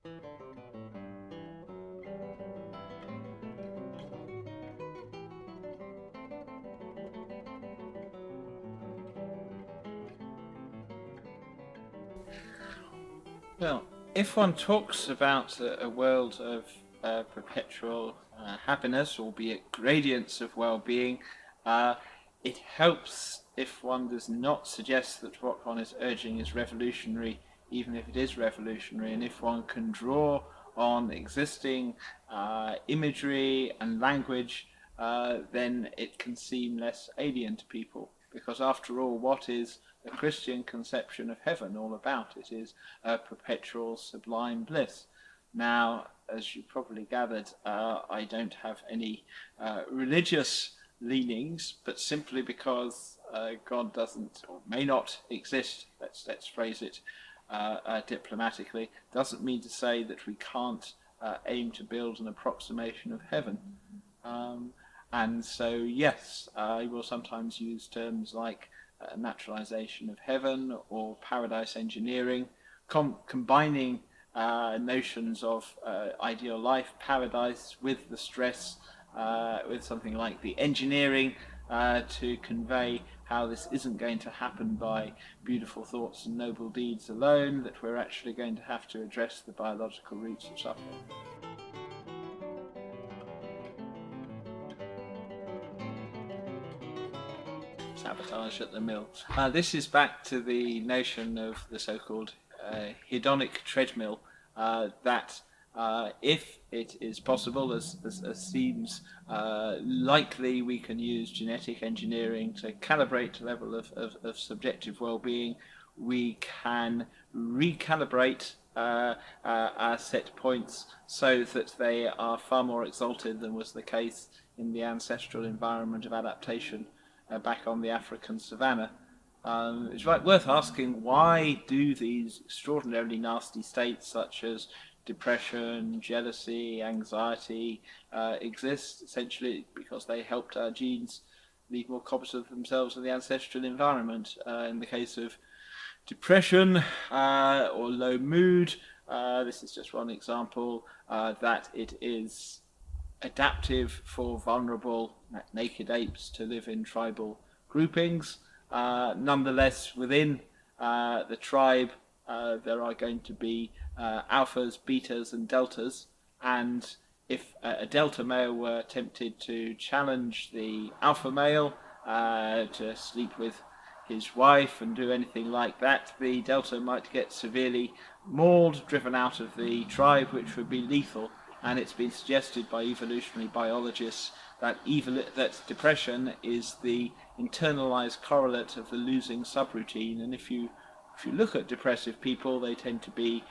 Well, if one talks about a world of perpetual happiness, albeit gradients of well-being, uh, it helps if one does not suggest that what one is urging is revolutionary, even if it is revolutionary, and if one can draw on existing imagery and language, then it can seem less alien to people. Because after all, what is the Christian conception of heaven all about? It is a perpetual sublime bliss. Now, as you probably gathered, I don't have any religious leanings, but simply because God doesn't or may not exist, let's phrase it diplomatically, doesn't mean to say that we can't aim to build an approximation of heaven. And so, yes, I will sometimes use terms like naturalisation of heaven or paradise engineering, combining notions of ideal life, paradise, with the stress, with something like the engineering to convey how this isn't going to happen by beautiful thoughts and noble deeds alone, that we're actually going to have to address the biological roots of suffering. Sabotage at the mill. This is back to the notion of the so-called hedonic treadmill, that if it is possible, as seems likely, we can use genetic engineering to calibrate the level of subjective well-being. We can recalibrate our set points so that they are far more exalted than was the case in the ancestral environment of adaptation back on the African savannah. It's worth asking, why do these extraordinarily nasty states such as depression, jealousy, anxiety exist? Essentially because they helped our genes lead more copies of themselves in the ancestral environment. In the case of depression or low mood, this is just one example, that it is adaptive for vulnerable naked apes to live in tribal groupings. Nonetheless, within the tribe, there are going to be alphas, betas, and deltas, and if a delta male were tempted to challenge the alpha male to sleep with his wife and do anything like that, the delta might get severely mauled, driven out of the tribe, which would be lethal. And it's been suggested by evolutionary biologists that depression is the internalized correlate of the losing subroutine. And if you look at depressive people, they tend to be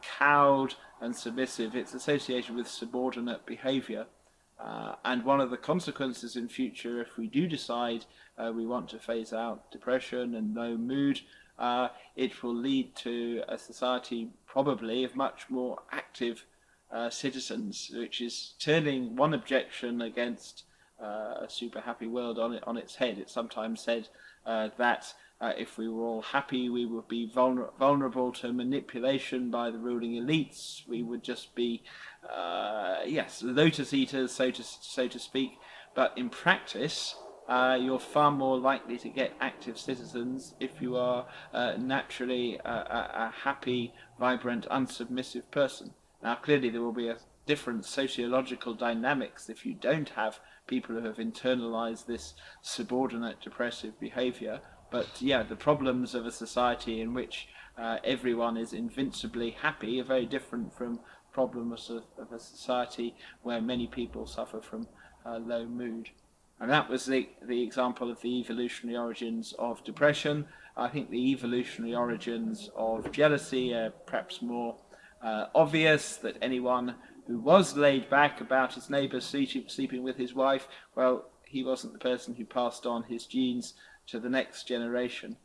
cowed and submissive. It's associated with subordinate behavior. And one of the consequences in future, if we do decide we want to phase out depression and low mood, it will lead to a society probably of much more active citizens, which is turning one objection against a super happy world on its head. It's sometimes said that if we were all happy, we would be vulnerable to manipulation by the ruling elites. We would just be, lotus eaters, so to speak. But in practice, you're far more likely to get active citizens if you are naturally a happy, vibrant, unsubmissive person. Now, clearly there will be a different sociological dynamics if you don't have people who have internalized this subordinate depressive behavior. But yeah, the problems of a society in which everyone is invincibly happy are very different from problems of a society where many people suffer from low mood. And that was the example of the evolutionary origins of depression. I think the evolutionary origins of jealousy are perhaps more obvious, that anyone who was laid back about his neighbour sleeping with his wife, well, he wasn't the person who passed on his genes to the next generation.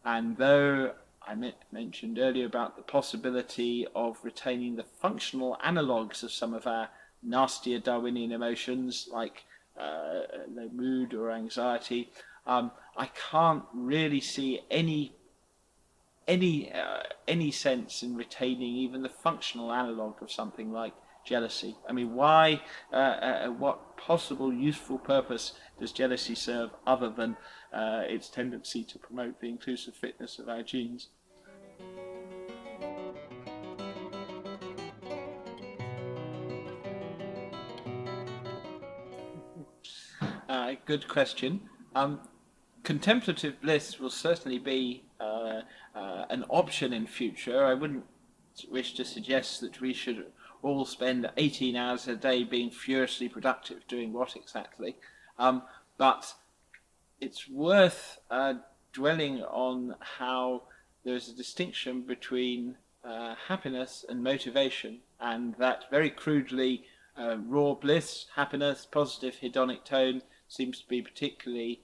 And though I mentioned earlier about the possibility of retaining the functional analogues of some of our nastier Darwinian emotions, like low mood or anxiety, I can't really see any any sense in retaining even the functional analogue of something like jealousy. I mean, why? What possible useful purpose does jealousy serve other than its tendency to promote the inclusive fitness of our genes? Good question. Contemplative bliss will certainly be an option in future. I wouldn't wish to suggest that we should all spend 18 hours a day being furiously productive. Doing what exactly? But it's worth dwelling on how there's a distinction between happiness and motivation, and that very crudely raw bliss, happiness, positive hedonic tone seems to be particularly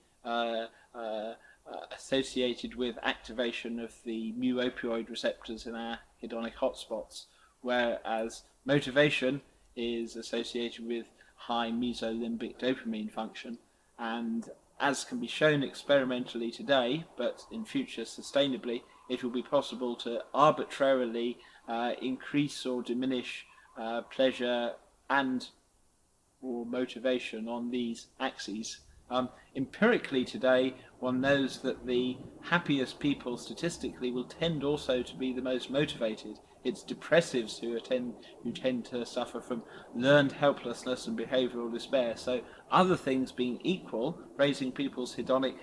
associated with activation of the mu opioid receptors in our hedonic hotspots, whereas motivation is associated with high mesolimbic dopamine function. And as can be shown experimentally today, but in future sustainably, it will be possible to arbitrarily increase or diminish pleasure and or motivation on these axes. Empirically today, one knows that the happiest people statistically will tend also to be the most motivated. It's depressives who tend to suffer from learned helplessness and behavioural despair. So other things being equal, raising people's hedonic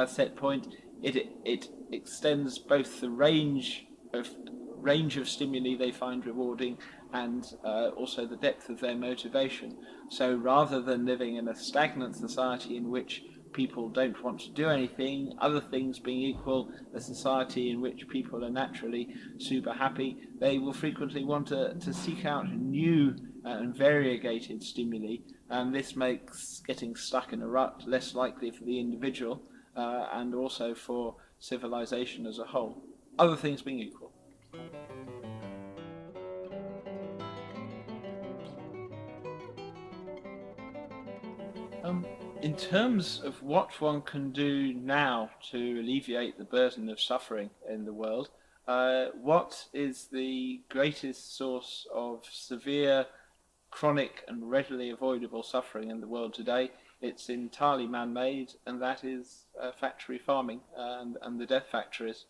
set point, it extends both the range of stimuli they find rewarding and also the depth of their motivation. So rather than living in a stagnant society in which people don't want to do anything, other things being equal, a society in which people are naturally super happy, they will frequently want to seek out new and variegated stimuli, and this makes getting stuck in a rut less likely for the individual and also for civilization as a whole, other things being equal. In terms of what one can do now to alleviate the burden of suffering in the world, what is the greatest source of severe, chronic and readily avoidable suffering in the world today? It's entirely man-made, and that is factory farming and the death factories.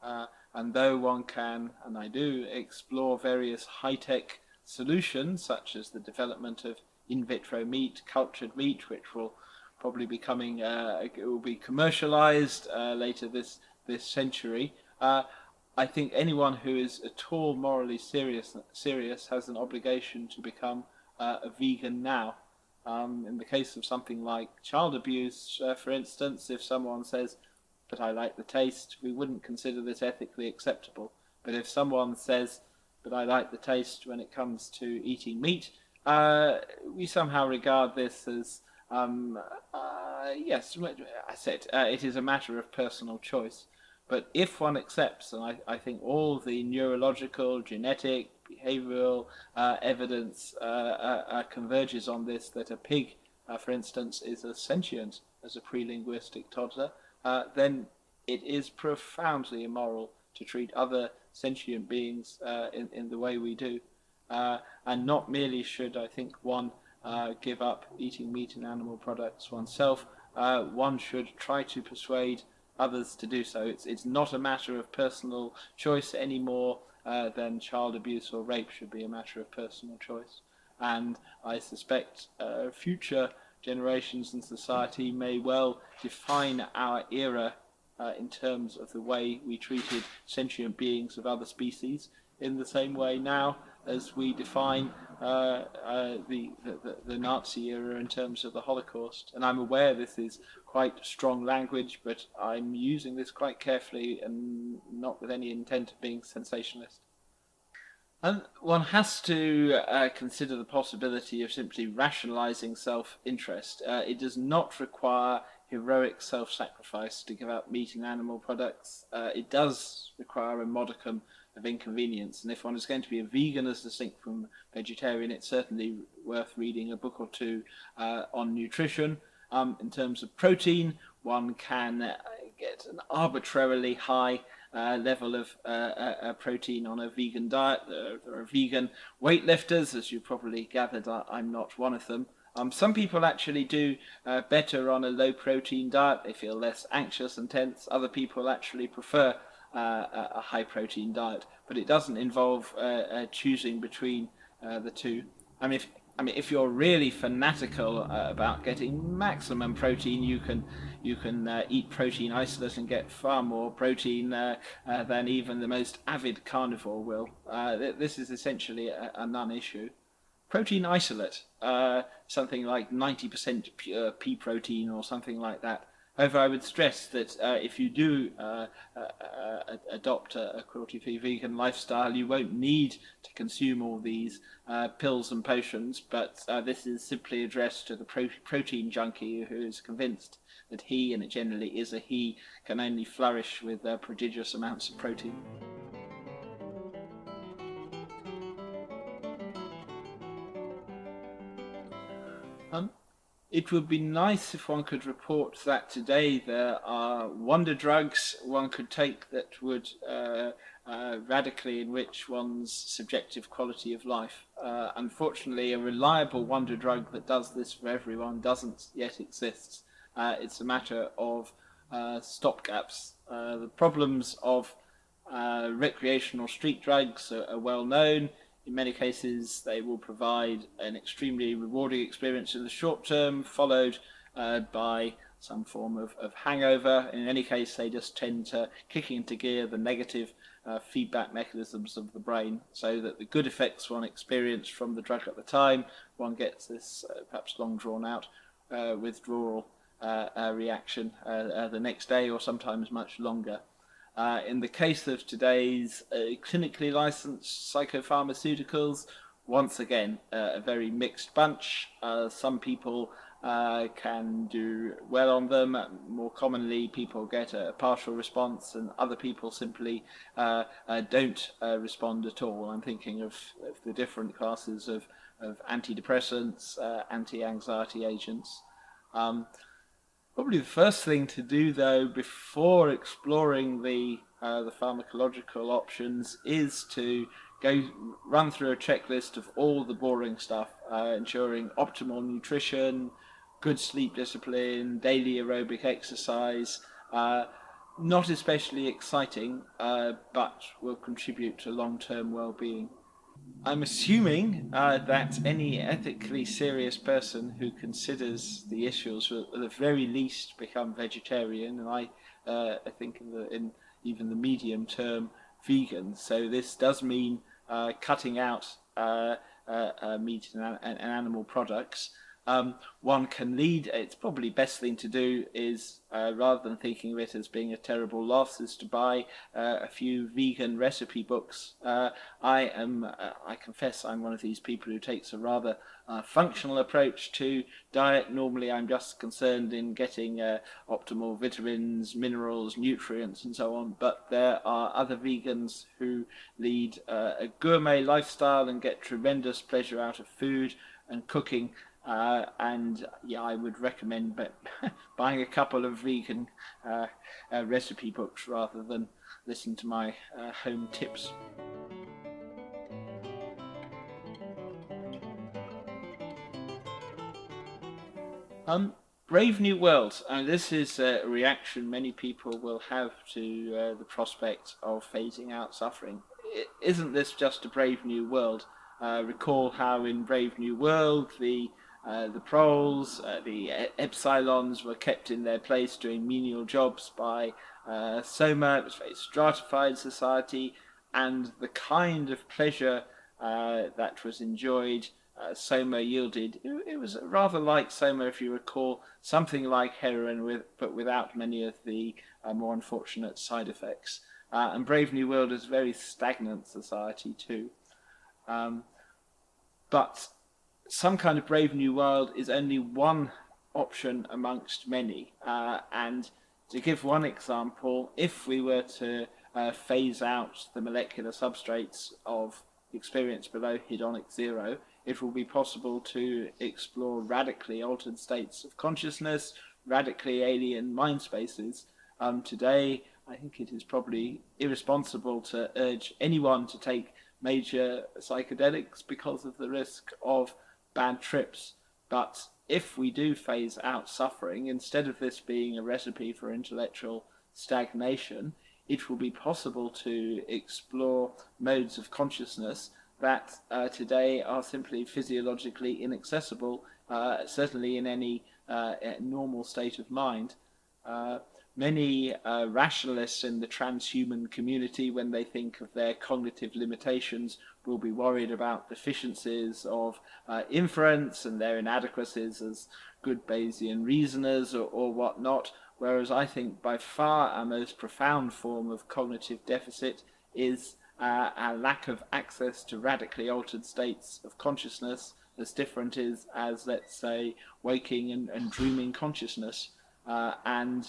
And though one can, and I do, explore various high-tech solutions, such as the development of in vitro meat, cultured meat, which will probably be coming, it will be commercialized later this century. I think anyone who is at all morally serious has an obligation to become a vegan now. In the case of something like child abuse, for instance, if someone says, "But I like the taste," we wouldn't consider this ethically acceptable. But if someone says, "But I like the taste when it comes to eating meat," we somehow regard this as, yes, I said, it is a matter of personal choice. But if one accepts, and I think all the neurological, genetic, behavioral evidence converges on this, that a pig, for instance, is as sentient as a pre-linguistic toddler, then it is profoundly immoral to treat other sentient beings in the way we do. And not merely should, I think, one give up eating meat and animal products oneself, one should try to persuade others to do so. It's not a matter of personal choice any more than child abuse or rape should be a matter of personal choice. And I suspect future generations in society may well define our era in terms of the way we treated sentient beings of other species, in the same way now as we define the Nazi era in terms of the Holocaust. And I'm aware this is quite strong language, but I'm using this quite carefully and not with any intent of being sensationalist. And one has to consider the possibility of simply rationalizing self-interest. It does not require heroic self-sacrifice to give up meat and animal products. It does require a modicum of inconvenience, and if one is going to be a vegan as distinct from vegetarian, it's certainly worth reading a book or two on nutrition. In terms of protein, one can get an arbitrarily high level of protein on a vegan diet. There are vegan weightlifters, as you probably gathered. I'm not one of them. Some people actually do better on a low protein diet. They feel less anxious and tense. Other people actually prefer a high protein diet, but it doesn't involve choosing between the two. I mean, if you're really fanatical about getting maximum protein, you can eat protein isolate and get far more protein than even the most avid carnivore will. This is essentially a non-issue. Protein isolate, something like 90% pure pea protein or something like that. However, I would stress that if you do adopt a cruelty-free vegan lifestyle, you won't need to consume all these pills and potions, but this is simply addressed to the protein junkie who is convinced that he, and it generally is a he, can only flourish with prodigious amounts of protein. It would be nice if one could report that today there are wonder drugs one could take that would radically enrich one's subjective quality of life. Unfortunately, a reliable wonder drug that does this for everyone doesn't yet exist. It's a matter of stopgaps. The problems of recreational street drugs are well known. In many cases, they will provide an extremely rewarding experience in the short term, followed by some form of hangover. In any case, they just tend to kick into gear the negative feedback mechanisms of the brain, so that the good effects one experienced from the drug at the time, one gets this perhaps long drawn out withdrawal reaction the next day, or sometimes much longer. In the case of today's clinically licensed psychopharmaceuticals, once again, a very mixed bunch. Some people can do well on them. More commonly, people get a partial response, and other people simply don't respond at all. I'm thinking of the different classes of antidepressants, anti-anxiety agents. Probably the first thing to do, though, before exploring the pharmacological options, is to run through a checklist of all the boring stuff, ensuring optimal nutrition, good sleep discipline, daily aerobic exercise. Not especially exciting, but will contribute to long-term well-being. I'm assuming that any ethically serious person who considers the issues will at the very least become vegetarian, and I think in even the medium term vegan. So this does mean cutting out meat and animal products. One can lead, it's probably best thing to do is, rather than thinking of it as being a terrible loss, is to buy a few vegan recipe books. I confess I'm one of these people who takes a rather functional approach to diet. Normally I'm just concerned in getting optimal vitamins, minerals, nutrients and so on, but there are other vegans who lead a gourmet lifestyle and get tremendous pleasure out of food and cooking. And yeah, I would recommend buying a couple of vegan recipe books rather than listen to my home tips. Brave New World. This is a reaction many people will have to the prospect of phasing out suffering. Isn't this just a Brave New World? Recall how in Brave New World the proles, the epsilons were kept in their place doing menial jobs by Soma. It was a very stratified society, and the kind of pleasure that was enjoyed, Soma yielded. It was rather like Soma, if you recall, something like heroin, but without many of the more unfortunate side effects. And Brave New World is a very stagnant society too. But some kind of Brave New World is only one option amongst many. And to give one example, if we were to phase out the molecular substrates of experience below hedonic zero, it will be possible to explore radically altered states of consciousness, radically alien mind spaces. Today, I think it is probably irresponsible to urge anyone to take major psychedelics because of the risk of bad trips. But if we do phase out suffering, instead of this being a recipe for intellectual stagnation, it will be possible to explore modes of consciousness that today are simply physiologically inaccessible, certainly in any normal state of mind. Many rationalists in the transhuman community, when they think of their cognitive limitations, will be worried about deficiencies of inference and their inadequacies as good Bayesian reasoners or whatnot, whereas I think by far our most profound form of cognitive deficit is our lack of access to radically altered states of consciousness, as different as, let's say, waking and dreaming consciousness. And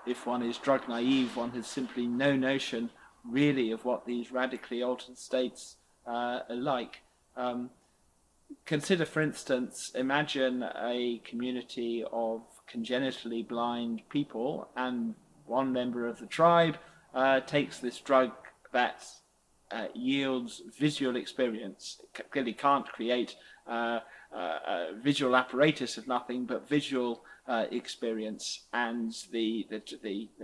if one is drug naive, one has simply no notion really of what these radically altered states are like. Consider, for instance, imagine a community of congenitally blind people, and one member of the tribe takes this drug that yields visual experience. It clearly can't create a visual apparatus of nothing but visual experience, and the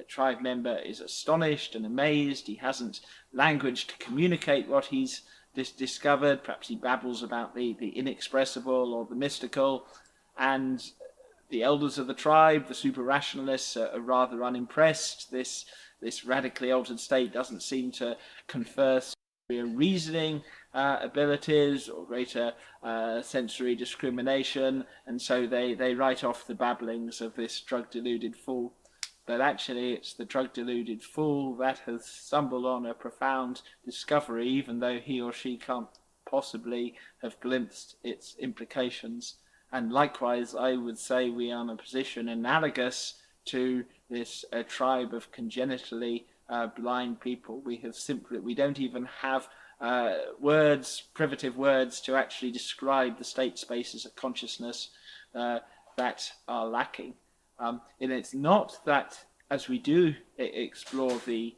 tribe member is astonished and amazed. He hasn't language to communicate what he's discovered. Perhaps he babbles about the inexpressible or the mystical, and the elders of the tribe, the super rationalists, are rather unimpressed. This radically altered state doesn't seem to confer reasoning abilities or greater sensory discrimination, and so they write off the babblings of this drug-deluded fool. But actually it's the drug-deluded fool that has stumbled on a profound discovery, even though he or she can't possibly have glimpsed its implications. And likewise, I would say we are in a position analogous to this tribe of congenitally blind people. We don't even have privative words to actually describe the state spaces of consciousness that are lacking. And it's not that, as we do explore the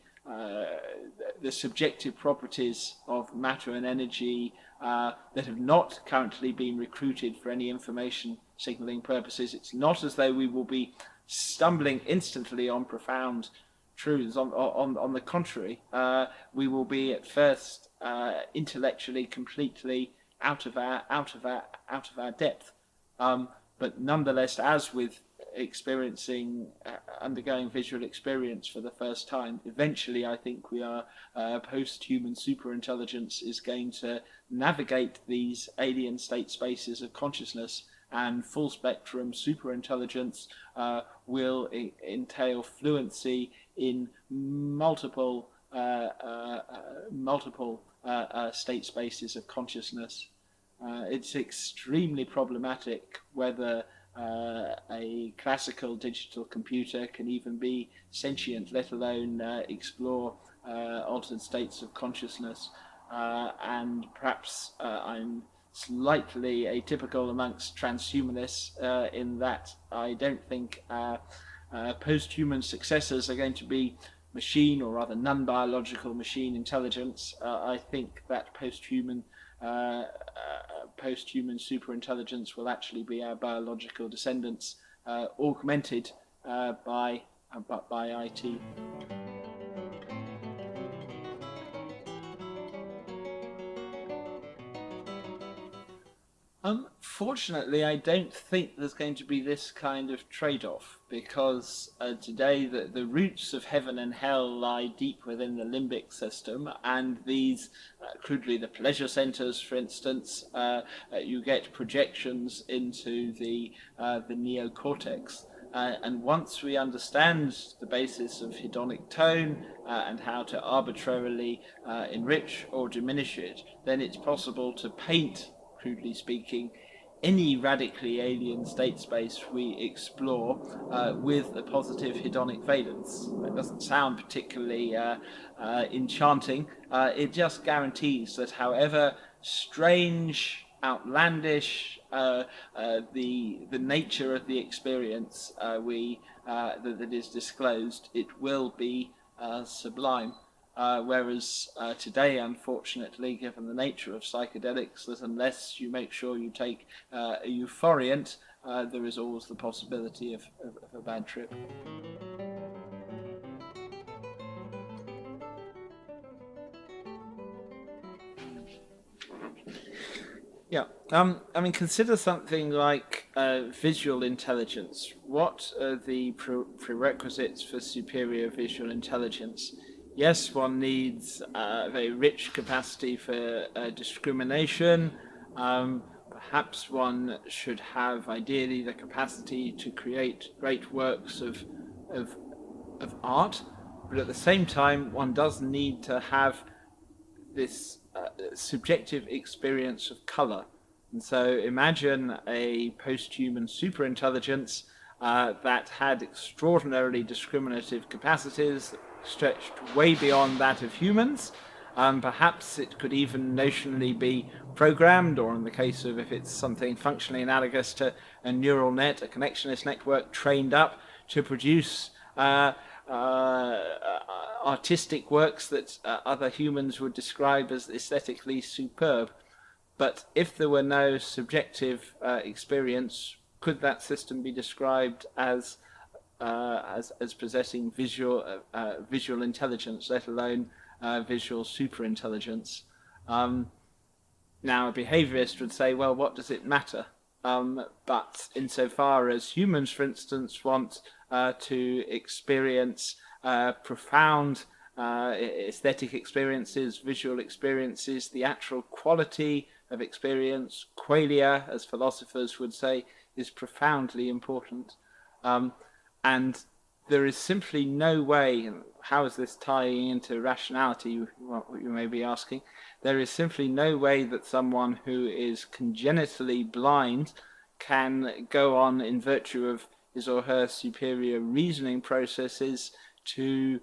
subjective properties of matter and energy that have not currently been recruited for any information signaling purposes, it's not as though we will be stumbling instantly on profound truths. On the contrary, we will be at first intellectually completely out of our depth. But nonetheless, as with undergoing visual experience for the first time, eventually I think we are post-human superintelligence is going to navigate these alien state spaces of consciousness, and full spectrum superintelligence will entail fluency in multiple state spaces of consciousness. It's extremely problematic whether a classical digital computer can even be sentient, let alone explore altered states of consciousness. And perhaps I'm slightly atypical amongst transhumanists in that I don't think post-human successors are going to be machine, or rather non-biological machine intelligence. I think that post-human superintelligence will actually be our biological descendants, augmented by IT. Fortunately, I don't think there's going to be this kind of trade-off, because today the roots of heaven and hell lie deep within the limbic system, and these, crudely the pleasure centers, for instance, you get projections into the neocortex. And once we understand the basis of hedonic tone and how to arbitrarily enrich or diminish it, then it's possible to paint, crudely speaking, any radically alien state space we explore with a positive hedonic valence. That doesn't sound particularly enchanting. It just guarantees that however strange, outlandish the nature of the experience that is disclosed, it will be sublime. Whereas today, unfortunately, given the nature of psychedelics, that unless you make sure you take a euphoriant, there is always the possibility of a bad trip. Yeah. I mean, consider something like visual intelligence. What are the prerequisites for superior visual intelligence? Yes, one needs a very rich capacity for discrimination. Perhaps one should have, ideally, the capacity to create great works of, of art, but at the same time, one does need to have this subjective experience of color. And so imagine a post-human superintelligence that had extraordinarily discriminative capacities that stretched way beyond that of humans. Perhaps it could even notionally be programmed, or in the case of if it's something functionally analogous to a neural net, a connectionist network trained up to produce artistic works that other humans would describe as aesthetically superb. But if there were no subjective experience, could that system be described as possessing visual intelligence, let alone visual superintelligence? Now, a behaviorist would say, well, what does it matter? But insofar as humans, for instance, want to experience profound aesthetic experiences, visual experiences, the actual quality of experience, qualia, as philosophers would say, is profoundly important. And there is simply no way, and how is this tying into rationality, what you may be asking? There is simply no way that someone who is congenitally blind can go on in virtue of his or her superior reasoning processes to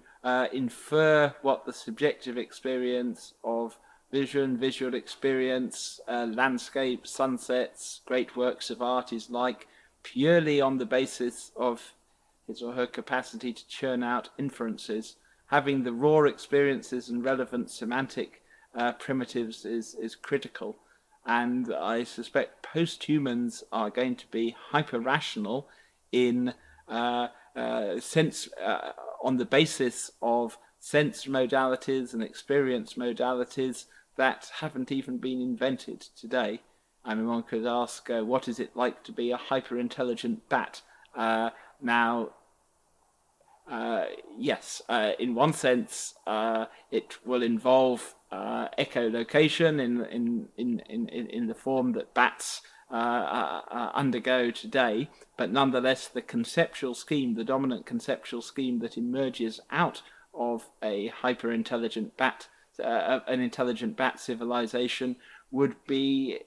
infer what the subjective experience of vision, visual experience, landscape, sunsets, great works of art is like, purely on the basis of his or her capacity to churn out inferences. Having the raw experiences and relevant semantic primitives is critical. And I suspect post-humans are going to be hyper-rational in sense on the basis of sense modalities and experience modalities that haven't even been invented today. I mean, one could ask, what is it like to be a hyper-intelligent bat? Yes, in one sense, it will involve echolocation in the form that bats undergo today, but nonetheless, the conceptual scheme, the dominant conceptual scheme that emerges out of a hyper-intelligent bat, an intelligent bat civilization, would be,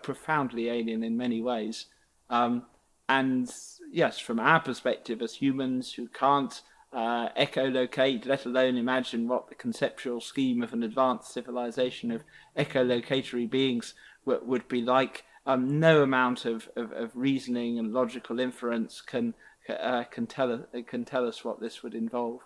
profoundly alien in many ways. And yes, from our perspective as humans who can't echolocate, let alone imagine what the conceptual scheme of an advanced civilization of echolocatory beings would be like, no amount of reasoning and logical inference can tell us what this would involve.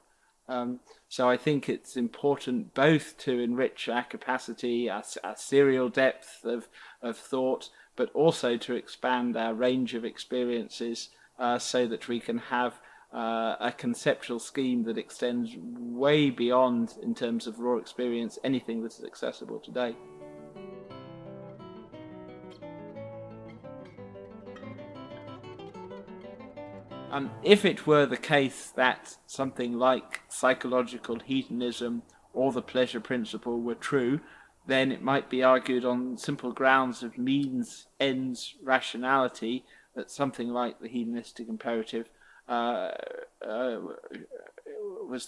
So I think it's important both to enrich our capacity, our serial depth of thought, but also to expand our range of experiences so that we can have a conceptual scheme that extends way beyond, in terms of raw experience, anything that is accessible today. If it were the case that something like psychological hedonism or the pleasure principle were true, then it might be argued on simple grounds of means, ends, rationality that something like the hedonistic imperative was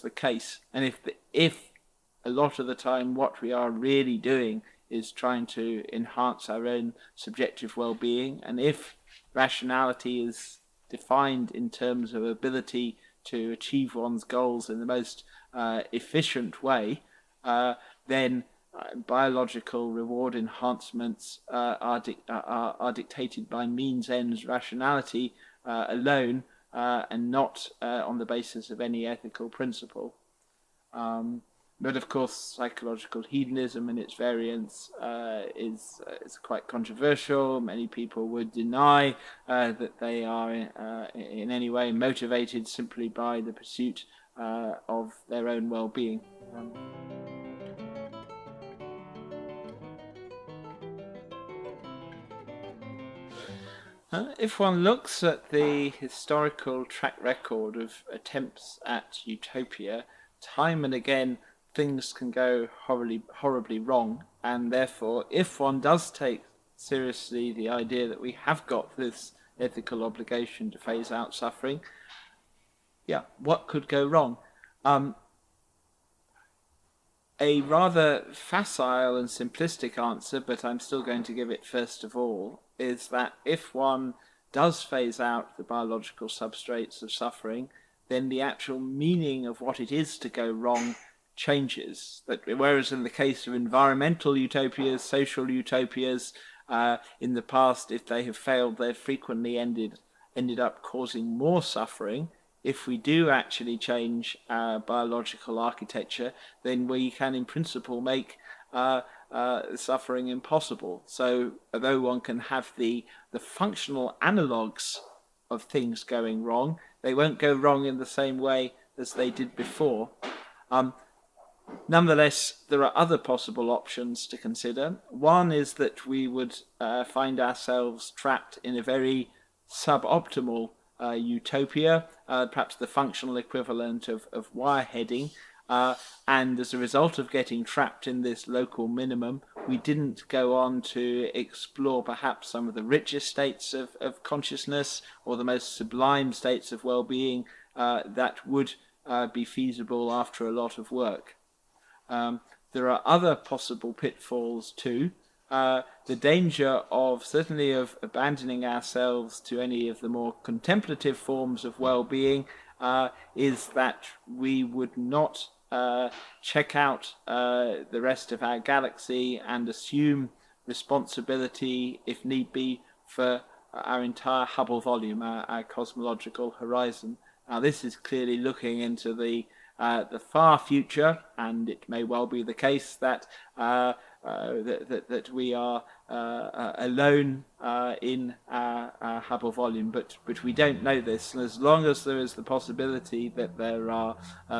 the case. And if a lot of the time what we are really doing is trying to enhance our own subjective well-being, and if rationality is defined in terms of ability to achieve one's goals in the most efficient way, then biological reward enhancements are dictated by means, ends, rationality alone, and not on the basis of any ethical principle. But of course, psychological hedonism and its variants is quite controversial. Many people would deny that they are in any way motivated simply by the pursuit of their own well-being. If one looks at the historical track record of attempts at utopia, time and again things can go horribly wrong, and therefore if one does take seriously the idea that we have got this ethical obligation to phase out suffering, what could go wrong? A rather facile and simplistic answer, but I'm still going to give it first of all, is that if one does phase out the biological substrates of suffering, then the actual meaning of what it is to go wrong changes. That whereas in the case of environmental utopias, social utopias, in the past, if they have failed, they've frequently ended up causing more suffering. If we do actually change our biological architecture, then we can, in principle, make suffering impossible. So, although one can have the functional analogues of things going wrong, they won't go wrong in the same way as they did before. Nonetheless, there are other possible options to consider. One is that we would find ourselves trapped in a very suboptimal utopia, perhaps the functional equivalent of wireheading, and as a result of getting trapped in this local minimum, we didn't go on to explore perhaps some of the richest states of consciousness or the most sublime states of well-being that would be feasible after a lot of work. There are other possible pitfalls too. The danger certainly of abandoning ourselves to any of the more contemplative forms of well-being is that we would not check out the rest of our galaxy and assume responsibility, if need be, for our entire Hubble volume, our cosmological horizon. Now, this is clearly looking into the far future, and it may well be the case that that we are alone in our Hubble volume, but we don't know this. And as long as there is the possibility that there are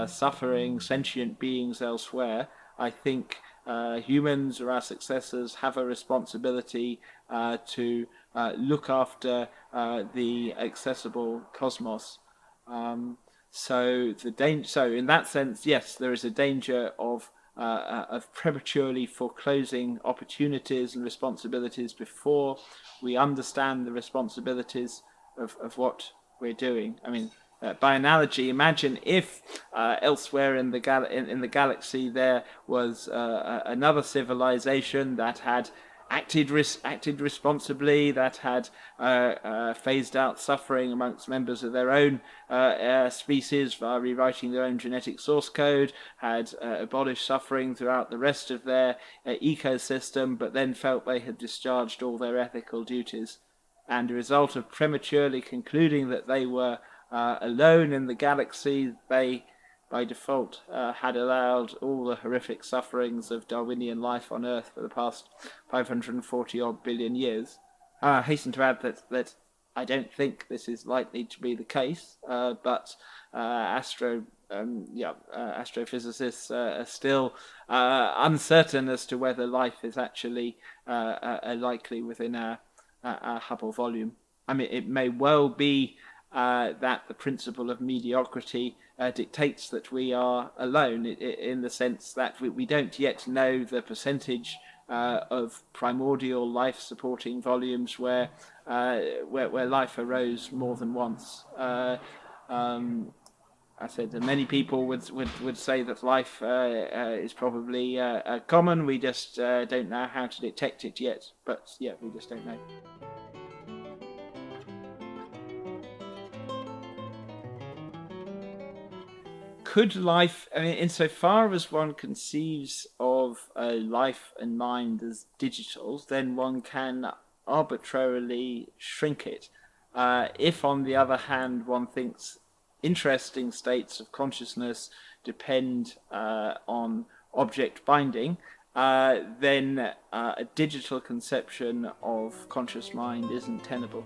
suffering sentient beings elsewhere, I think humans or our successors have a responsibility to look after the accessible cosmos. So in that sense, yes, there is a danger of prematurely foreclosing opportunities and responsibilities before we understand the responsibilities of what we're doing. I mean, by analogy, imagine if elsewhere in the galaxy there was another civilization that had acted responsibly, that had phased out suffering amongst members of their own species by rewriting their own genetic source code, had abolished suffering throughout the rest of their ecosystem, but then felt they had discharged all their ethical duties. And a result of prematurely concluding that they were alone in the galaxy, they by default had allowed all the horrific sufferings of Darwinian life on Earth for the past 540 odd billion years. I hasten to add that I don't think this is likely to be the case, but astrophysicists are still uncertain as to whether life is actually likely within our Hubble volume. I mean, it may well be that the principle of mediocrity dictates that we are alone, in the sense that we don't yet know the percentage of primordial life-supporting volumes where life arose more than once. I said that many people would say that life is probably common. We just don't know how to detect it yet. But yeah, we just don't know. Could life, I mean, insofar as one conceives of life and mind as digital, then one can arbitrarily shrink it. If, on the other hand, one thinks interesting states of consciousness depend on object binding, then a digital conception of conscious mind isn't tenable.